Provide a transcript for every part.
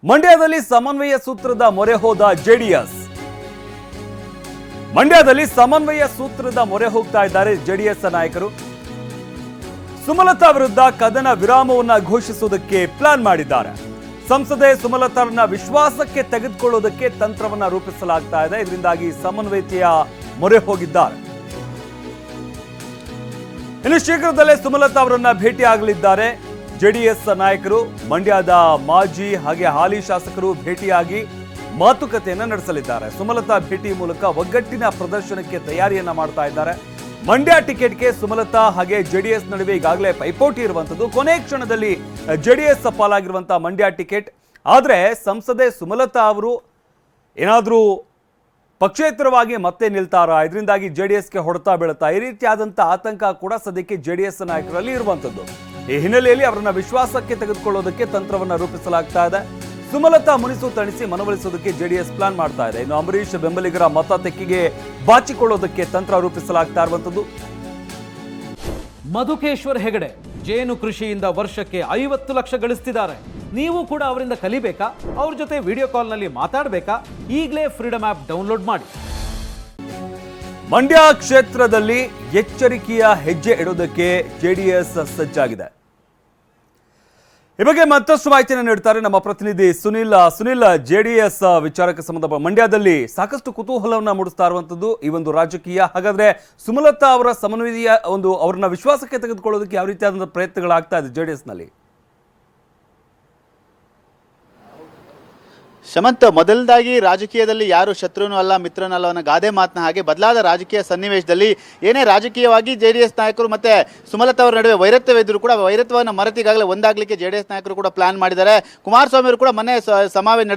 ಮಂಡ್ಯದಲ್ಲಿ ಸಮನ್ವಯ ಸೂತ್ರದ ಮೊರೆ ಹೋದ ಜೆಡಿಎಸ್. ಮಂಡ್ಯದಲ್ಲಿ ಸಮನ್ವಯ ಸೂತ್ರದ ಮೊರೆ ಹೋಗ್ತಾ ಇದ್ದಾರೆ ಜೆಡಿಎಸ್ ನಾಯಕರು. ಸುಮಲತಾ ವಿರುದ್ಧ ಕದನ ವಿರಾಮವನ್ನ ಘೋಷಿಸುವುದಕ್ಕೆ ಪ್ಲಾನ್ ಮಾಡಿದ್ದಾರೆ. ಸಂಸದೆ ಸುಮಲತಾರನ್ನ ವಿಶ್ವಾಸಕ್ಕೆ ತೆಗೆದುಕೊಳ್ಳುವುದಕ್ಕೆ ತಂತ್ರವನ್ನ ರೂಪಿಸಲಾಗ್ತಾ ಇದೆ. ಇದರಿಂದಾಗಿ ಸಮನ್ವಯತೆಯ ಮೊರೆ ಹೋಗಿದ್ದಾರೆ. ಇನ್ನು ಶೀಘ್ರದಲ್ಲೇ ಸುಮಲತಾ ಅವರನ್ನ ಭೇಟಿಯಾಗಲಿದ್ದಾರೆ ಜೆಡಿಎಸ್ ನಾಯಕರು. ಮಂಡ್ಯದ ಮಾಜಿ ಹಾಗೆ ಹಾಲಿ ಶಾಸಕರು ಭೇಟಿಯಾಗಿ ಮಾತುಕತೆಯನ್ನ ನಡೆಸಲಿದ್ದಾರೆ. ಸುಮಲತಾ ಭೇಟಿ ಮೂಲಕ ಒಗ್ಗಟ್ಟಿನ ಪ್ರದರ್ಶನಕ್ಕೆ ತಯಾರಿಯನ್ನ ಮಾಡ್ತಾ ಇದ್ದಾರೆ. ಮಂಡ್ಯ ಟಿಕೆಟ್ಗೆ ಸುಮಲತಾ ಹಾಗೆ ಜೆಡಿಎಸ್ ನಡುವೆ ಈಗಾಗಲೇ ಪೈಪೋಟಿ ಇರುವಂತದ್ದು. ಕೊನೆ ಕ್ಷಣದಲ್ಲಿ ಜೆಡಿಎಸ್ ಪಾಲಾಗಿರುವಂತಹ ಮಂಡ್ಯ ಟಿಕೆಟ್. ಆದ್ರೆ ಸಂಸದೆ ಸುಮಲತಾ ಅವರು ಏನಾದ್ರೂ ಪಕ್ಷೇತರವಾಗಿ ಮತ್ತೆ ನಿಲ್ತಾರಾ? ಇದರಿಂದಾಗಿ ಜೆಡಿಎಸ್ಗೆ ಹೊಡೆತ ಬೀಳುತ್ತಾ? ಈ ರೀತಿಯಾದಂತಹ ಆತಂಕ ಕೂಡ ಸದ್ಯಕ್ಕೆ ಜೆಡಿಎಸ್ ನಾಯಕರಲ್ಲಿ ಇರುವಂತದ್ದು. ಈ ಹಿನ್ನೆಲೆಯಲ್ಲಿ ಅವರನ್ನ ವಿಶ್ವಾಸಕ್ಕೆ ತೆಗೆದುಕೊಳ್ಳೋದಕ್ಕೆ ತಂತ್ರವನ್ನ ರೂಪಿಸಲಾಗ್ತಾ ಇದೆ. ಸುಮಲತಾ ಮುನಿಸು ತಣಿಸಿ ಮನವೊಲಿಸೋದಕ್ಕೆ ಜೆಡಿಎಸ್ ಪ್ಲಾನ್ ಮಾಡ್ತಾ ಇದೆ. ಇನ್ನು ಅಂಬರೀಷ್ ಬೆಂಬಲಿಗರ ಮತ ತೆಕ್ಕಿಗೆ ಬಾಚಿಕೊಳ್ಳೋದಕ್ಕೆ ತಂತ್ರ ರೂಪಿಸಲಾಗ್ತಾ ಇರುವಂತದ್ದು. ಮಧುಕೇಶ್ವರ್ ಹೆಗಡೆ ಜೇನು ಕೃಷಿಯಿಂದ ವರ್ಷಕ್ಕೆ 50 ಲಕ್ಷ ಗಳಿಸ್ತಿದ್ದಾರೆ. ನೀವು ಕೂಡ ಅವರಿಂದ ಕಲಿಬೇಕಾ? ಅವ್ರ ಜೊತೆ ವಿಡಿಯೋ ಕಾಲ್ನಲ್ಲಿ ಮಾತಾಡಬೇಕಾ? ಈಗಲೇ ಫ್ರೀಡಮ್ ಆಪ್ ಡೌನ್ಲೋಡ್ ಮಾಡಿ. ಮಂಡ್ಯ ಕ್ಷೇತ್ರದಲ್ಲಿ ಎಚ್ಚರಿಕೆಯ ಹೆಜ್ಜೆ ಇಡೋದಕ್ಕೆ ಜೆಡಿಎಸ್ ಸಜ್ಜಾಗಿದೆ. ಈ ಬಗ್ಗೆ ಮತ್ತಷ್ಟು ಮಾಹಿತಿಯನ್ನು ನೀಡ್ತಾರೆ ನಮ್ಮ ಪ್ರತಿನಿಧಿ ಸುನಿಲ್. ಜೆಡಿಎಸ್ ವಿಚಾರಕ್ಕೆ ಸಂಬಂಧ ಮಂಡ್ಯದಲ್ಲಿ ಸಾಕಷ್ಟು ಕುತೂಹಲವನ್ನ ಮೂಡಿಸ್ತಾ ಇರುವಂತದ್ದು ಈ ಒಂದು ರಾಜಕೀಯ. ಹಾಗಾದ್ರೆ ಸುಮಲತಾ ಅವರ ಸಮನ್ವಯ ಅವ್ರನ್ನ ವಿಶ್ವಾಸಕ್ಕೆ ತೆಗೆದುಕೊಳ್ಳೋದಕ್ಕೆ ಯಾವ ರೀತಿಯಾದ ಪ್ರಯತ್ನಗಳಾಗ್ತಾ ಇದೆ ಜೆಡಿಎಸ್ ನಲ್ಲಿ? ಶಮಂತ್, ಮೊದಲದಾಗಿ ರಾಜಕೀಯದಲ್ಲಿ ಯಾರು ಶತ್ರುನೂ ಅಲ್ಲ ಮಿತ್ರನೂ ಅಲ್ಲ ಅನ್ನೋ ಗಾದೆ ಮಾತನ್ನ ಹಾಗೆ ಬದಲಾದ ರಾಜಕೀಯ ಸನ್ನಿವೇಶದಲ್ಲಿ ಏನೇ ರಾಜಕೀಯವಾಗಿ ಜೆಡಿಎಸ್ ನಾಯಕರು ಮತ್ತೆ ಸುಮಲತಾ ಅವರ ನಡುವೆ ವೈರತ್ವವಿದ್ರು ಕೂಡ ವೈರತ್ವವನ್ನು ಮರೆತಿಗಾಗಲೇ ಒಂದಾಗಲಿಕ್ಕೆ ಜೆಡಿಎಸ್ ನಾಯಕರು ಕೂಡ ಪ್ಲಾನ್ ಮಾಡಿದ್ದಾರೆ. ಕುಮಾರಸ್ವಾಮಿ ಅವರು ಕೂಡ ಮೊನ್ನೆ ಸಮಾವೇಶ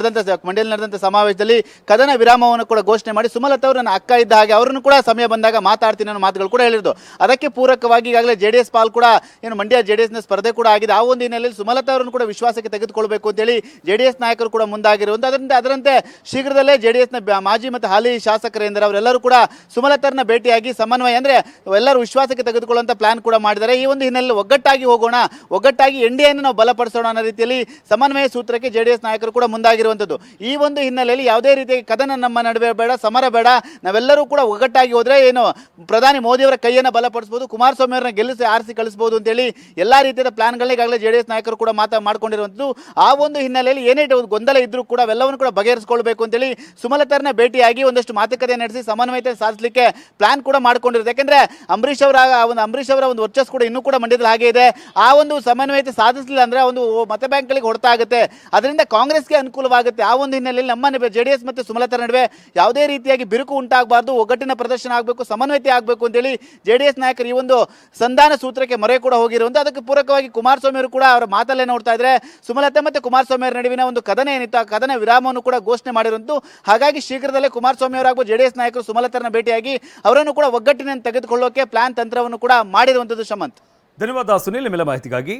ಮಂಡ್ಯದಲ್ಲಿ ನಡೆದಂಥ ಸಮಾವೇಶದಲ್ಲಿ ಕದನ ವಿರಾಮವನ್ನು ಕೂಡ ಘೋಷಣೆ ಮಾಡಿ ಸುಮಲತಾ ಅವರು ನನ್ನ ಅಕ್ಕ ಇದ್ದ ಹಾಗೆ ಅವರನ್ನು ಕೂಡ ಸಮಯ ಬಂದಾಗ ಮಾತಾಡ್ತೀನಿ ಅನ್ನೋ ಮಾತುಗಳು ಕೂಡ ಹೇಳಿದ್ರು. ಅದಕ್ಕೆ ಪೂರಕವಾಗಿ ಈಗಾಗಲೇ ಜೆಡಿಎಸ್ ಪಾಲ್ ಕೂಡ ಏನು ಮಂಡ್ಯ ಜೆಡಿಎಸ್ನ ಸ್ಪರ್ಧೆ ಕೂಡ ಆಗಿದೆ. ಆ ಒಂದು ಹಿನ್ನೆಲೆಯಲ್ಲಿ ಸುಮಲತಾ ಅವರನ್ನು ಕೂಡ ವಿಶ್ವಾಸಕ್ಕೆ ತೆಗೆದುಕೊಳ್ಬೇಕು ಅಂತೇಳಿ ಜೆಡಿಎಸ್ ನಾಯಕರು ಕೂಡ ಮುಂದಾಗಿರುವುದು. ಅದರಂತೆ ಶೀಘ್ರದಲ್ಲೇ ಜೆಡಿಎಸ್ನ ಮಾಜಿ ಮತ್ತು ಹಾಲಿ ಶಾಸಕರೇಂದ್ರ ಅವರೆಲ್ಲರೂ ಕೂಡ ಸುಮಲತಾರನ್ನ ಭೇಟಿಯಾಗಿ ಸಮನ್ವಯ ಅಂದ್ರೆ ಎಲ್ಲರೂ ವಿಶ್ವಾಸಕ್ಕೆ ತೆಗೆದುಕೊಳ್ಳುವಂತ ಪ್ಲಾನ್ ಕೂಡ ಮಾಡಿದ್ದಾರೆ. ಈ ಒಂದು ಹಿನ್ನೆಲೆಯಲ್ಲಿ ಒಗ್ಗಟ್ಟಾಗಿ ಹೋಗೋಣ, ಒಗ್ಗಟ್ಟಾಗಿ ಎನ್ಡಿಎಯನ್ನು ನಾವು ಬಲಪಡಿಸೋಣ ಅನ್ನೋ ರೀತಿಯಲ್ಲಿ ಸಮನ್ವಯ ಸೂತ್ರಕ್ಕೆ ಜೆಡಿಎಸ್ ನಾಯಕರು ಕೂಡ ಮುಂದಾಗಿರುವಂಥದ್ದು. ಈ ಒಂದು ಹಿನ್ನೆಲೆಯಲ್ಲಿ ಯಾವುದೇ ರೀತಿಯ ಕದನ ನಮ್ಮ ನಡುವೆ ಬೇಡ, ಸಮರ ಬೇಡ, ನಾವೆಲ್ಲರೂ ಕೂಡ ಒಗ್ಗಟ್ಟಾಗಿ ಹೋದ್ರೆ ಏನು ಪ್ರಧಾನಿ ಮೋದಿಯವರ ಕೈಯನ್ನು ಬಲಪಡಿಸಬಹುದು, ಕುಮಾರಸ್ವಾಮಿ ಅವರನ್ನ ಆರಿಸಿ ಕಳಿಸಬಹುದು ಅಂತೇಳಿ ಎಲ್ಲಾ ರೀತಿಯ ಪ್ಲಾನ್ಗಳನ್ನ ಈಗಾಗಲೇ ಜೆಡಿಎಸ್ ನಾಯಕರು ಕೂಡ ಮಾಡ್ಕೊಂಡಿರುವಂಥದ್ದು. ಆ ಒಂದು ಹಿನ್ನೆಲೆಯಲ್ಲಿ ಏನೇ ಗೊಂದಲ ಇದ್ರೂ ಕೂಡ ಅವೆಲ್ಲವನ್ನು ಕೂಡ ಬಗೆಹರಿಸಿಕೊಳ್ಬೇಕು ಅಂತೇಳಿ ಸುಮಲತಾರನ್ನ ಭೇಟಿಯಾಗಿ ಒಂದಷ್ಟು ಮಾತುಕತೆ ನಡೆಸಿ ಸಮನ್ವಯತೆ ಸಾಧಿಸಲಿಕ್ಕೆ ಪ್ಲಾನ್ ಕೂಡ ಮಾಡ್ಕೊಂಡಿರುತ್ತೆ. ಯಾಕಂದ್ರೆ ಅಂಬರೀಷ್ ಅವರ ಒಂದು ವರ್ಚಸ್ ಕೂಡ ಇನ್ನೂ ಕೂಡ ಮಂಡ್ಯದಲ್ಲಿ ಹಾಗೆ ಇದೆ. ಆ ಒಂದು ಸಮನ್ವಯತೆ ಸಾಧಿಸಲಿಲ್ಲ ಅಂದ್ರೆ ಒಂದು ಮತ ಬ್ಯಾಂಕ್ಗಳಿಗೆ ಹೊಡೆತ ಆಗುತ್ತೆ, ಅದರಿಂದ ಕಾಂಗ್ರೆಸ್ಗೆ ಅನುಕೂಲವಾಗುತ್ತೆ. ಆ ಒಂದು ಹಿನ್ನೆಲೆಯಲ್ಲಿ ನಮ್ಮ ಜೆಡಿಎಸ್ ಮತ್ತು ಸುಮಲತಾ ನಡುವೆ ಯಾವುದೇ ರೀತಿಯಾಗಿ ಬಿರುಕು ಉಂಟಾಗಬಾರ್ದು, ಒಗ್ಗಟ್ಟಿನ ಪ್ರದರ್ಶನ ಆಗಬೇಕು, ಸಮನ್ವಯತೆ ಆಗಬೇಕು ಅಂತೇಳಿ ಜೆಡಿಎಸ್ ನಾಯಕರು ಈ ಒಂದು ಸಂಧಾನ ಸೂತ್ರಕ್ಕೆ ಮೊರೆ ಕೂಡ ಹೋಗಿರುವಂತ. ಅದಕ್ಕೆ ಪೂರಕವಾಗಿ ಕುಮಾರಸ್ವಾಮಿ ಅವರು ಕೂಡ ಅವರ ಮಾತಲ್ಲೇ ನೋಡ್ತಾ ಇದ್ರೆ ಸುಮಲತಾ ಮತ್ತು ಕುಮಾರಸ್ವಾಮಿ ಅವರ ನಡುವಿನ ಒಂದು ಕದನ ಏನಿತ್ತು ಆ ಕದನ ವಿರಾಮವನ್ನು ಕೂಡ ಘೋಷಣೆ ಮಾಡಿರುವಂತು. ಹಾಗಾಗಿ ಶೀಘ್ರದಲ್ಲೇ ಕುಮಾರಸ್ವಾಮಿ ಅವರಾಗಬಹುದು ಜೆಡಿಎಸ್ ನಾಯಕರು ಸುಮಲತಾರನ್ನ ಭೇಟಿಯಾಗಿ ಅವರನ್ನು ಕೂಡ ಒಗ್ಗಟ್ಟಿನ ತೆಗೆದುಕೊಳ್ಳೋಕೆ ಪ್ಲಾನ್ ತಂತ್ರವನ್ನು ಕೂಡ ಮಾಡಿರುವಂತದ್ದು. ಶಮಂತ್, ಧನ್ಯವಾದ ಸುನಿಲ್ ನಿಮ್ಮೆಲ್ಲ ಮಾಹಿತಿಗಾಗಿ.